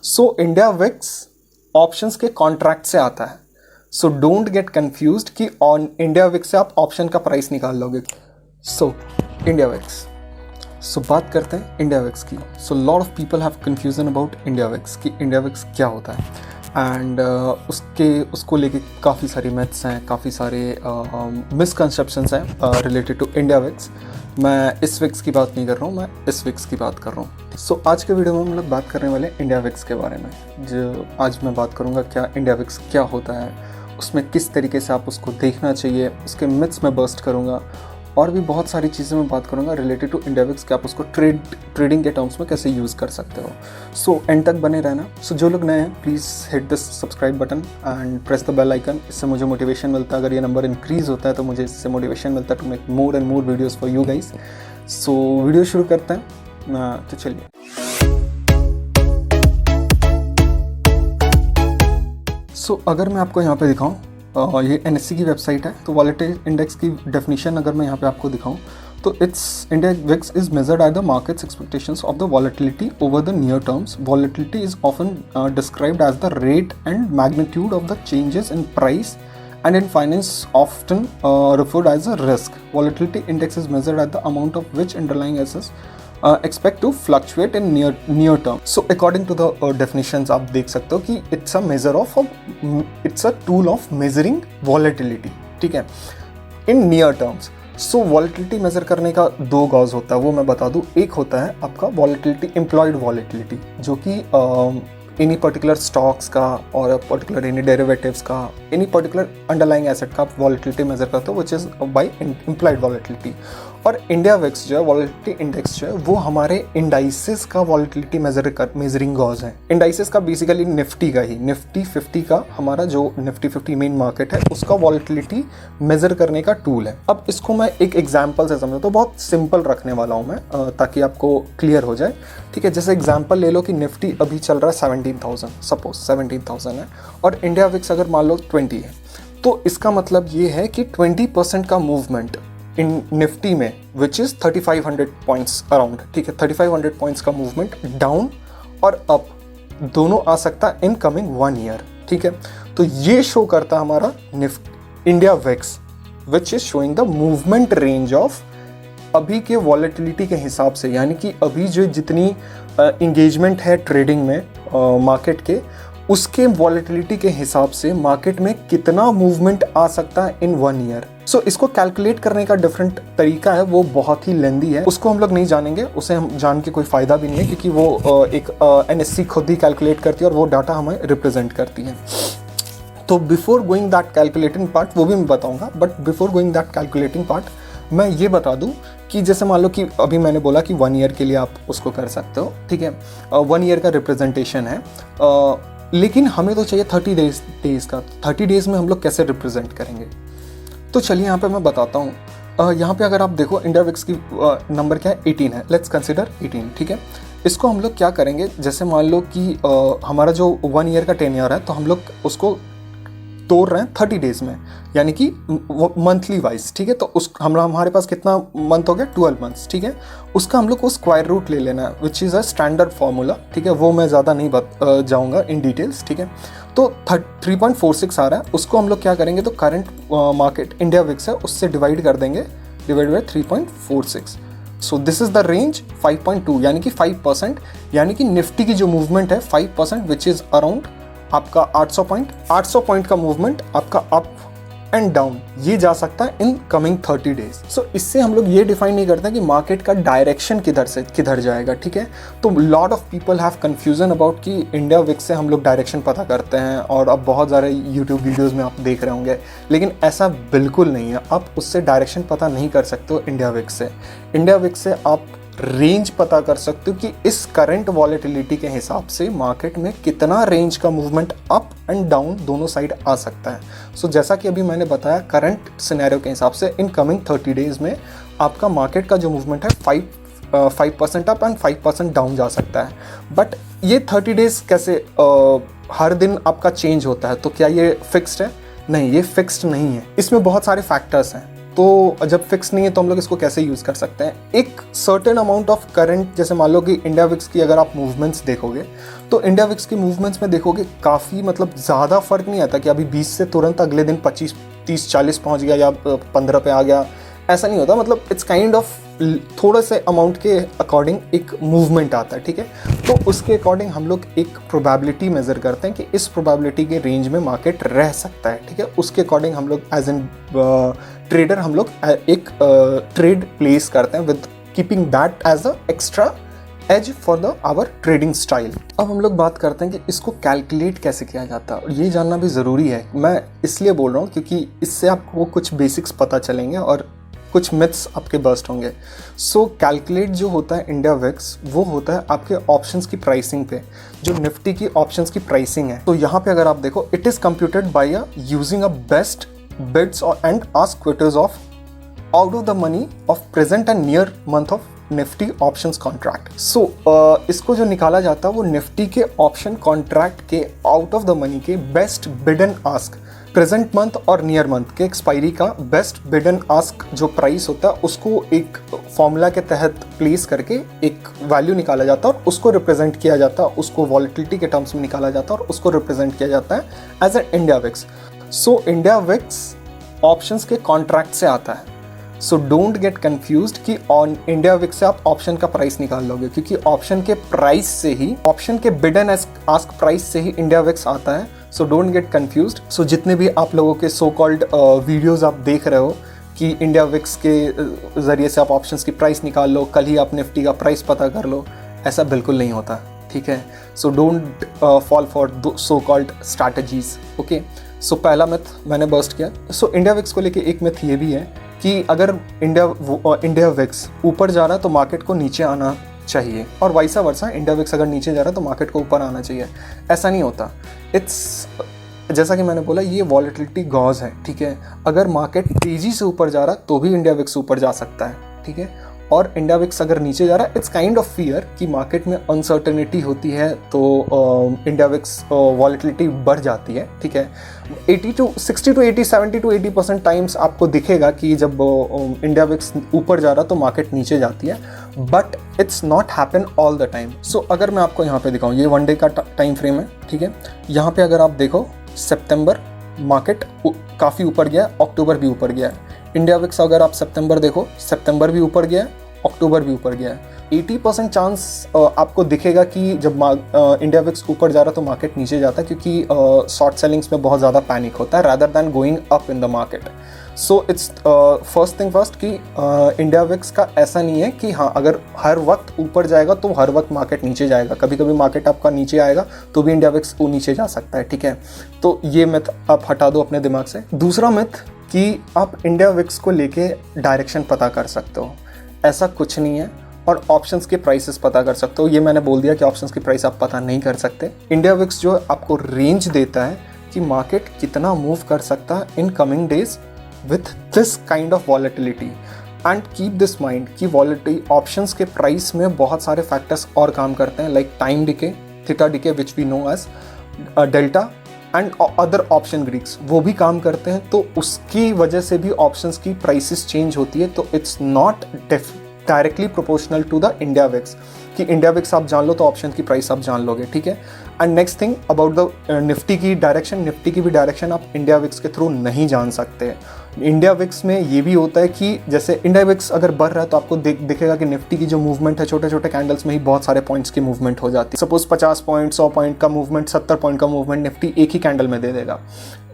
सो India VIX options के contract से आता है। सो डोंट गेट कंफ्यूज्ड कि ऑन इंडिया विक्स से आप ऑप्शन का प्राइस निकाल लोगे। सो इंडिया विक्स, सो बात करते हैं इंडिया विक्स की। So lot of people have confusion about India VIX कि इंडिया विक्स क्या होता है, एंड उसको लेके काफ़ी सारी मिथ्स हैं, काफ़ी सारे मिसकंसेप्शंस हैं रिलेटेड टू इंडिया विक्स। मैं इस विक्स की बात नहीं कर रहा हूँ, मैं इस विक्स की बात कर रहा हूँ। सो आज के वीडियो में हम लोग बात करने वाले हैं इंडिया विक्स के बारे में। जो आज मैं बात करूँगा क्या इंडिया विक्स क्या होता है, उसमें किस तरीके से आप उसको देखना चाहिए, उसके मिथ्स में बर्स्ट करूँगा, और भी बहुत सारी चीज़ें मैं बात करूँगा रिलेटेड टू इंडिया विक्स कि आप उसको ट्रेडिंग के टर्म्स में कैसे यूज़ कर सकते हो। सो एंड तक बने रहना। सो जो लोग नए हैं please hit the subscribe button and press the bell icon. इससे मुझे मोटिवेशन मिलता है। अगर ये नंबर इंक्रीज़ होता है तो मुझे इससे मोटिवेशन मिलता है to make more and more videos for you guys. So video शुरू करते हैं, तो चलिए। सो अगर मैं आपको यहाँ पे दिखाऊँ, ये NSE की वेबसाइट है, तो वॉलेटिलिटी इंडेक्स की डेफिनेशन अगर मैं यहाँ पे आपको दिखाऊँ तो India VIX is measured at the markets expectations of the volatility over the near terms. Volatility is often described as the rate and magnitude of the changes in price and in finance often referred as a risk. Volatility index is measured at the amount of which underlying assets expect to fluctuate in near term. So according to the definitions आप देख सकते हो कि it's a tool of measuring volatility, ठीक है, in near terms. So volatility measure करने का दो गॉज होता है, वो मैं बता दूँ। एक होता है आपका volatility, employed volatility, जो कि एनी पर्टिकुलर स्टॉक्स का और पर्टिकुलर एनी डेरिवेटिव्स का, एनी पर्टिकुलर अंडरलाइंग एसेट का आप वॉलेटिलिटी मेजर करते हो, which is by implied volatility. और इंडिया विक्स जो है, वॉलेटिलिटी इंडेक्स जो है, वो हमारे इंडाइसेस का वॉलेटिलिटी मेजरिंग गॉज है। इंडाइसेस का बेसिकली निफ्टी का ही, निफ्टी 50 का हमारा जो निफ्टी 50 मेन मार्केट है, उसका वॉलेटिलिटी मेजर करने का टूल है। अब इसको मैं एक एग्जाम्पल से समझो तो बहुत सिंपल रखने वाला हूँ मैं, ताकि आपको क्लियर हो जाए, ठीक है। जैसे एग्जाम्पल ले लो कि निफ्टी अभी चल रहा है 17,000, सपोज 17,000 है, और इंडिया विक्स अगर मान लो 20 है, तो इसका मतलब ये है कि 20% का मूवमेंट इन निफ्टी में, विच इज़ 3500 पॉइंट्स अराउंड, ठीक है, 3500 पॉइंट्स का मूवमेंट डाउन और अप दोनों आ सकता है इन कमिंग 1 ईयर, ठीक है। तो ये शो करता है हमारा India VIX, which is showing the movement range of अभी के वॉलेटिलिटी के हिसाब से, यानी कि अभी जो जितनी इंगेजमेंट है ट्रेडिंग में मार्केट के, उसके वॉलेटिलिटी के हिसाब से मार्केट में कितना मूवमेंट आ सकता है इन 1 ईयर। सो इसको कैलकुलेट करने का डिफरेंट तरीका है, वो बहुत ही लेंदी है, उसको हम लोग नहीं जानेंगे, उसे हम जान के कोई फ़ायदा भी नहीं है, क्योंकि वो एक NSE खुद ही कैलकुलेट करती है और वो डाटा हमें रिप्रेजेंट करती है। तो before going that calculating part, वो भी मैं बताऊँगा, but before going that calculating part मैं ये बता दूं कि जैसे मान लो कि अभी मैंने बोला कि 1 ईयर के लिए आप उसको कर सकते हो, ठीक है, 1 ईयर का रिप्रेजेंटेशन है, लेकिन हमें तो चाहिए 30 डेज का। 30 डेज में हम लोग कैसे रिप्रेजेंट करेंगे, तो चलिए यहाँ पे मैं बताता हूँ। यहाँ पे अगर आप देखो इंडिया विक्स की नंबर क्या है, 18 है, लेट्स कंसिडर 18, ठीक है। इसको हम लोग क्या करेंगे, जैसे मान लो कि हमारा जो 1 ईयर का टेन्योर है, तो हम लोग उसको तोड़ रहे हैं 30 डेज में, यानी कि मंथली वाइज, ठीक है। तो हमारे पास कितना मंथ हो गया, 12 मंथ्स, ठीक है। उसका हम लोग को स्क्वायर रूट ले लेना है, which is a standard formula, ठीक है, वो मैं ज़्यादा नहीं जाऊँगा इन डिटेल्स, ठीक है। तो 3.46 आ रहा है, उसको हम लोग क्या करेंगे, तो करंट मार्केट इंडिया विक्स है, उससे डिवाइड कर देंगे, divide by 3.46। So this is the range 5.2, यानी कि 5%, यानी कि निफ्टी की जो मूवमेंट है 5%, विच इज़ अराउंड आपका 800 पॉइंट का मूवमेंट आपका अप एंड डाउन, ये जा सकता है इन कमिंग 30 डेज। सो इससे हम लोग ये डिफाइन नहीं करते कि मार्केट का डायरेक्शन किधर से किधर जाएगा, ठीक है। तो lot of people have confusion about कि इंडिया विक्स से हम लोग डायरेक्शन पता करते हैं, और अब बहुत सारे यूट्यूब वीडियोज़ में आप देख रहे होंगे, लेकिन ऐसा बिल्कुल नहीं है। आप उससे डायरेक्शन पता नहीं कर सकते हो इंडिया विक्स से। इंडिया विक्स से आप रेंज पता कर सकते हो कि इस करंट वॉलेटिलिटी के हिसाब से मार्केट में कितना रेंज का मूवमेंट अप एंड डाउन दोनों साइड आ सकता है। सो जैसा कि अभी मैंने बताया, करंट सिनेरियो के हिसाब से इन कमिंग 30 डेज में आपका मार्केट का जो मूवमेंट है 5% अप एंड 5% डाउन जा सकता है। बट ये 30 डेज कैसे हर दिन आपका चेंज होता है, तो क्या ये फिक्स्ड है? नहीं, ये फिक्स्ड नहीं है। इसमें बहुत सारे फैक्टर्स हैं, तो जब फिक्स नहीं है तो हम लोग इसको कैसे यूज़ कर सकते हैं? एक सर्टेन अमाउंट ऑफ करंट, जैसे मान लो कि इंडिया विक्स की अगर आप मूवमेंट्स देखोगे तो इंडिया विक्स की मूवमेंट्स में देखोगे काफ़ी मतलब ज़्यादा फर्क नहीं आता कि अभी 20 से तुरंत अगले दिन 25, 30, 40 पहुंच गया या 15 पे आ गया, ऐसा नहीं होता। मतलब इट्स काइंड ऑफ थोड़ा से अमाउंट के अकॉर्डिंग एक मूवमेंट आता है, ठीक है। तो उसके अकॉर्डिंग हम लोग एक प्रोबेबिलिटी मेज़र करते हैं कि इस प्रोबेबिलिटी के रेंज में मार्केट रह सकता है, ठीक है। उसके अकॉर्डिंग हम लोग एज एन ट्रेडर हम लोग एक ट्रेड प्लेस करते हैं with keeping that as a extra edge for the our trading style. अब हम लोग बात करते हैं कि इसको कैलकुलेट कैसे किया जाता है, और ये जानना भी ज़रूरी है। मैं इसलिए बोल रहा हूँ क्योंकि इससे आपको कुछ बेसिक्स पता चलेंगे और कुछ मिथ्स आपके बस्ट होंगे। सो कैलकुलेट जो होता है इंडिया विक्स, वो होता है आपके ऑप्शंस की प्राइसिंग पे, जो निफ्टी की ऑप्शंस की प्राइसिंग है। तो यहाँ पे अगर आप देखो, it is computed by using a best bids and ask quotes of out of the money of present and near month of Nifty options contract. So इसको जो निकाला जाता है वो निफ्टी के ऑप्शन कॉन्ट्रैक्ट के आउट ऑफ द मनी के best bid and ask, present month और नियर मंथ के एक्सपायरी का बेस्ट बिड एंड आस्क जो प्राइस होता है उसको एक फॉर्मूला के तहत प्लेस करके एक वैल्यू निकाला जाता है और उसको रिप्रेजेंट किया जाता है, उसको वॉलेटिलिटी के टर्म्स में निकाला जाता है और उसको रिप्रेजेंट किया जाता है as a India VIX. So India VIX options के कॉन्ट्रैक्ट से आता है। सो डोंट गेट कन्फ्यूज्ड कि ऑन इंडिया विक्स से आप ऑप्शन का प्राइस निकाल लोगे, क्योंकि ऑप्शन के प्राइस से ही, ऑप्शन के बिड एंड आस्क प्राइस से ही इंडिया विक्स आता है। So don't get confused. So जितने भी आप लोगों के सो कॉल्ड वीडियोज़ आप देख रहे हो कि इंडिया विक्स के ज़रिए से आप ऑप्शंस की प्राइस निकाल लो, कल ही आप निफ्टी का प्राइस पता कर लो, ऐसा बिल्कुल नहीं होता, ठीक है। So don't fall for so called strategies, okay. So पहला मिथ मैंने बर्स्ट किया। सो इंडिया विक्स को लेके एक मिथ ये भी है कि अगर इंडिया विक्स ऊपर जा रहा है तो मार्केट को नीचे आना चाहिए, और वाइसा वर्सा, इंडिया विक्स अगर नीचे जा रहा है तो मार्केट को ऊपर आना चाहिए। ऐसा नहीं होता। इट्स जैसा कि मैंने बोला, ये वॉलेटिलिटी गॉज है, ठीक है। अगर मार्केट तेज़ी से ऊपर जा रहा है तो भी इंडिया विक्स ऊपर जा सकता है, ठीक है। और इंडिया विक्स अगर नीचे जा रहा है, इट्स काइंड ऑफ फियर कि मार्केट में अनसर्टेनिटी होती है तो इंडिया विक्स वॉलेटिलिटी बढ़ जाती है, ठीक है। 60 to 80, 70 to 80% टाइम्स आपको दिखेगा कि जब इंडिया विक्स ऊपर जा रहा है तो मार्केट नीचे जाती है, but it's not happen all the time. So अगर मैं आपको यहाँ पे दिखाऊँ, ये 1 डे का टाइम फ्रेम है, ठीक है। यहाँ पे अगर आप देखो, सितंबर मार्केट काफ़ी ऊपर गया, अक्टूबर भी ऊपर गया है। इंडिया विक्स अगर आप सितंबर देखो, सितंबर भी ऊपर गया है, अक्टूबर भी ऊपर गया है। 80% चांस आपको दिखेगा कि जब इंडिया विक्स ऊपर जा रहा है तो मार्केट नीचे जाता है, क्योंकि शॉर्ट सेलिंग्स में बहुत ज़्यादा पैनिक होता है rather than going up in the market. So it's first thing first कि इंडिया विक्स का ऐसा नहीं है कि हाँ अगर हर वक्त ऊपर जाएगा तो हर वक्त मार्केट नीचे जाएगा। कभी कभी मार्केट आपका नीचे आएगा तो भी इंडिया विक्स वो नीचे जा सकता है, ठीक है। तो ये मिथ आप हटा दो अपने दिमाग से। दूसरा मिथ कि आप इंडिया विक्स को लेके डायरेक्शन पता कर सकते हो, ऐसा कुछ नहीं है। और ऑप्शंस के प्राइसेस पता कर सकते हो, ये मैंने बोल दिया कि ऑप्शंस की प्राइस आप पता नहीं कर सकते। इंडिया विक्स जो आपको रेंज देता है कि मार्केट कितना मूव कर सकता है in coming days with this kind of volatility. And keep this mind कि वॉलेटिलिटी ऑप्शंस के प्राइस में बहुत सारे फैक्टर्स और काम करते हैं, like time decay, theta decay which we know as delta and other option Greeks, वो भी काम करते हैं। तो उसकी वजह से भी ऑप्शंस की प्राइसेस चेंज होती है। तो it's not directly proportional to the India VIX कि इंडिया विक्स आप जान लो तो ऑप्शन की प्राइस आप जान लोगे, ठीक है। And next thing about the Nifty की डायरेक्शन, निफ्टी की भी डायरेक्शन आप इंडिया विक्स के थ्रू नहीं जान सकते। इंडिया विक्स में ये भी होता है कि जैसे इंडिया विक्स अगर बढ़ रहा है तो आपको दिखेगा कि निफ्टी की जो मूवमेंट है छोटे छोटे कैंडल्स में ही बहुत सारे पॉइंट्स की मूवमेंट हो जाती है। सपोज 50 पॉइंट, 100 पॉइंट का मूवमेंट, 70 पॉइंट का मूवमेंट निफ्टी एक ही कैंडल में दे देगा।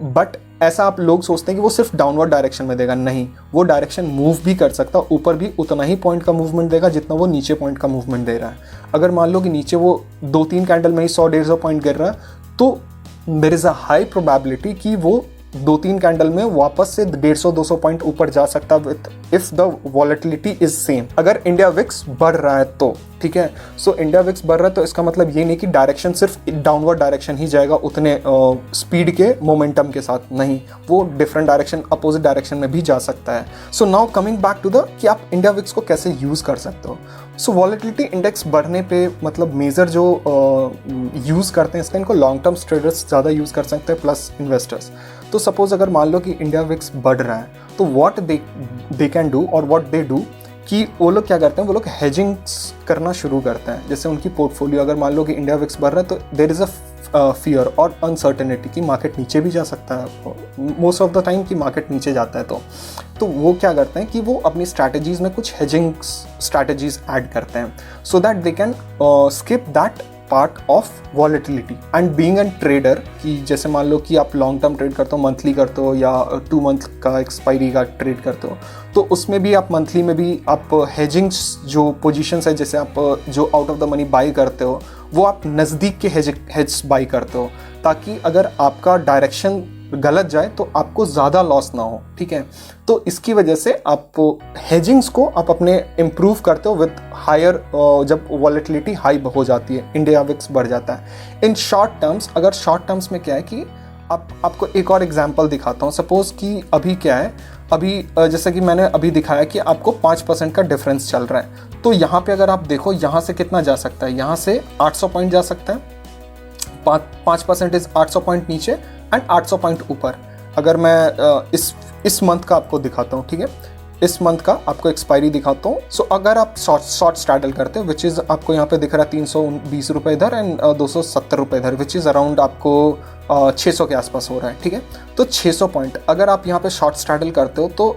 बट ऐसा आप लोग सोचते हैं कि वो सिर्फ डाउनवर्ड डायरेक्शन में देगा, नहीं, वो डायरेक्शन मूव भी कर सकता है। ऊपर भी उतना ही पॉइंट का मूवमेंट देगा जितना वो नीचे पॉइंट का मूवमेंट दे रहा है। अगर मान लो कि नीचे वो 2-3 कैंडल में ही 100-150 पॉइंट गिर रहा है तो there is a high probability कि वो 2-3 कैंडल में वापस से 150-200 पॉइंट ऊपर जा सकता है with if the volatility is same. अगर इंडिया विक्स बढ़ रहा है तो, ठीक है। सो इंडिया विक्स बढ़ रहा है तो इसका मतलब ये नहीं कि डायरेक्शन सिर्फ डाउनवर्ड डायरेक्शन ही जाएगा उतने स्पीड के मोमेंटम के साथ, नहीं, वो डिफरेंट डायरेक्शन, अपोजिट डायरेक्शन में भी जा सकता है। So now coming back to the कि आप इंडिया विक्स को कैसे यूज़ कर सकते हो। सो वॉलेटिलिटी इंडेक्स बढ़ने पे मतलब मेजर जो यूज़ करते हैं इसका, इनको लॉन्ग टर्म ट्रेडर्स ज़्यादा यूज़ कर सकते हैं प्लस इन्वेस्टर्स। तो सपोज़ अगर मान लो कि इंडिया विक्स बढ़ रहा है, तो व्हाट दे कैन डू और व्हाट दे डू कि वो लोग क्या करते हैं, वो लोग हेजिंग करना शुरू करते हैं। जैसे उनकी पोर्टफोलियो अगर मान लो कि इंडिया विक्स बढ़ रहा है, तो देयर इज़ अ फियर और अनसर्टेनिटी कि मार्केट नीचे भी जा सकता है, मोस्ट ऑफ द टाइम कि मार्केट नीचे जाता है। तो वो क्या करते हैं कि वो अपनी स्ट्रैटेजीज़ में कुछ हेजिंग स्ट्रैटेजीज़ ऐड करते हैं, so that they can skip that part of volatility. And being an trader, कि जैसे मान लो कि आप लॉन्ग टर्म ट्रेड करते हो, मंथली करते हो या 2 मंथ का एक्सपायरी का ट्रेड करते हो, तो उसमें भी आप मंथली में भी आप हेजिंग जो पोजीशंस है, जैसे आप जो out of the money by करते हो, वो आप नज़दीक के हेज बाई करते हो, ताकि अगर आपका डायरेक्शन गलत जाए तो आपको ज़्यादा लॉस ना हो। ठीक है, तो इसकी वजह से आप हेजिंग्स को आप अपने इम्प्रूव करते हो विद हायर, जब वॉलेटिलिटी हाई हो जाती है, इंडिया विक्स बढ़ जाता है। इन शॉर्ट टर्म्स, अगर शॉर्ट टर्म्स में क्या है कि आपको एक और एग्जांपल दिखाता हूँ। सपोज़ कि अभी क्या है, अभी जैसे कि मैंने अभी दिखाया कि आपको 5% का डिफरेंस चल रहा है, तो यहाँ पे अगर आप देखो यहाँ से कितना जा सकता है, यहाँ से 800 पॉइंट जा सकता है, 5% इज 800 पॉइंट नीचे एंड 800 पॉइंट ऊपर। अगर मैं इस मंथ का आपको दिखाता हूँ, ठीक है, इस मंथ का आपको एक्सपायरी दिखाता हूँ। सो अगर आप शॉर्ट स्ट्रैडल करते हो, विच इज़ आपको यहाँ पे दिख रहा है 320 रुपये इधर एंड 270 रुपये इधर, विच इज़ अराउंड आपको 600 के आसपास हो रहा है। ठीक है, तो 600 पॉइंट अगर आप यहाँ पे शॉर्ट स्ट्रैडल करते हो, तो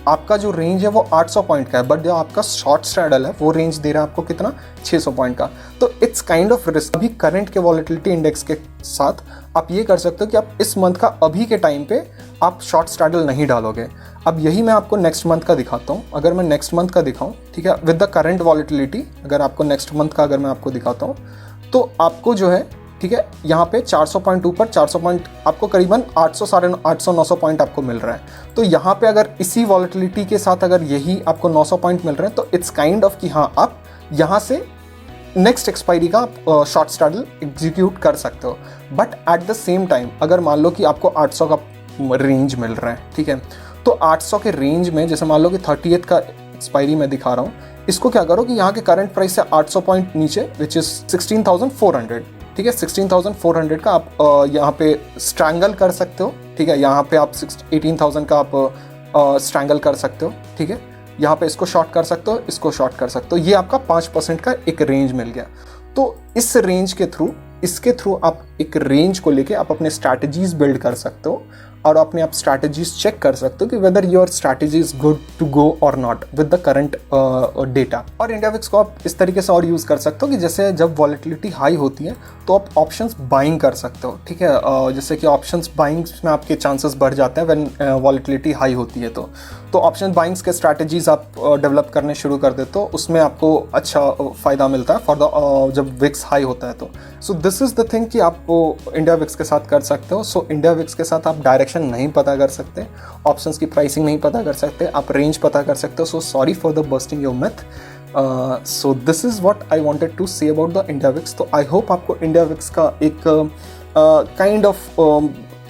आपका जो रेंज है वो 800 पॉइंट का है, बट जो आपका शॉर्ट स्ट्रैडल है वो रेंज दे रहा है आपको कितना, 600 पॉइंट का। तो इट्स काइंड ऑफ रिस्क। अभी करंट के वॉलेटिलिटी इंडेक्स के साथ आप ये कर सकते हो कि आप इस मंथ का अभी के टाइम पे आप शॉर्ट स्ट्रैडल नहीं डालोगे। अब यही मैं आपको नेक्स्ट मंथ का दिखाता हूँ। अगर मैं नेक्स्ट मंथ का दिखाऊँ, ठीक है, विद द करंट वॉलेटिलिटी, अगर आपको नेक्स्ट मंथ का अगर मैं आपको दिखाता हूँ, तो आपको जो है, ठीक है, यहाँ पे 400 पॉइंट ऊपर, 400 पॉइंट आपको करीबन 800-900 पॉइंट आपको मिल रहा है। तो यहाँ पे अगर इसी वॉलेटिलिटी के साथ अगर यही आपको 900 पॉइंट मिल रहे हैं, तो इट्स काइंड ऑफ कि हाँ, आप यहाँ से नेक्स्ट एक्सपायरी का आप शॉर्ट स्ट्रैडल एग्जीक्यूट कर सकते हो। But at the same time अगर मान लो कि आपको 800 का रेंज मिल रहा है, ठीक है, तो 800 के रेंज में जैसे मान लो कि 30th का एक्सपायरी मैं दिखा रहा हूँ, इसको क्या करो कि यहाँ के करंट प्राइस से 800 पॉइंट नीचे, विच इज़ 16,400, ठीक है, 16,400 का आप यहाँ पे स्ट्रैंगल कर सकते हो। ठीक है, यहाँ पे आप 18,000 का आप स्ट्रैंगल कर सकते हो। ठीक है, यहाँ पे इसको शॉर्ट कर सकते हो, इसको शॉर्ट कर सकते हो। ये आपका 5% का एक रेंज मिल गया। तो इस रेंज के थ्रू, इसके थ्रू आप एक रेंज को लेके आप अपने स्ट्रैटेजीज बिल्ड कर सकते हो और अपने आप स्ट्रैटेजीज चेक कर सकते हो कि whether your strategy is good to go और not with the current data. और इंडिया विक्स को आप इस तरीके से और यूज़ कर सकते हो कि जैसे जब वॉलेटिलिटी हाई होती है तो आप ऑप्शंस बाइंग कर सकते हो। ठीक है, जैसे कि ऑप्शंस बाइंग में आपके चांसेस बढ़ जाते हैं व्हेन वॉलेटिलिटी हाई होती है। तो ऑप्शन बाइंग्स के स्ट्रैटेजीज आप डेवलप करने शुरू कर देते हो, उसमें आपको अच्छा फ़ायदा मिलता है फॉर द जब विक्स हाई होता है। तो सो दिस इज़ द थिंग कि आप इंडिया विक्स के साथ कर सकते हो। सो इंडिया विक्स के साथ आप डायरेक्शन नहीं पता कर सकते, ऑप्शंस की प्राइसिंग नहीं पता कर सकते, आप रेंज पता कर सकते हो। So sorry for the busting your myth. So this is what I wanted to say about the India VIX. तो आई होप आपको इंडिया विक्स का एक काइंड ऑफ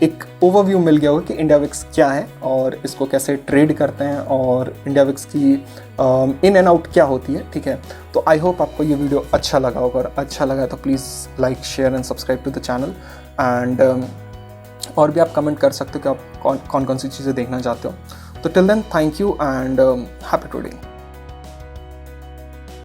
एक ओवरव्यू मिल गया होगा कि इंडिया विक्स क्या है और इसको कैसे ट्रेड करते हैं और इंडिया विक्स की इन एंड आउट क्या होती है। ठीक है, तो आई होप आपको ये वीडियो अच्छा लगा होगा। अगर अच्छा लगा तो please like, share and subscribe to the channel. And और भी आप कमेंट कर सकते हो कि आप कौन कौन सी चीज़ें देखना चाहते हो। तो till then, thank you and happy trading.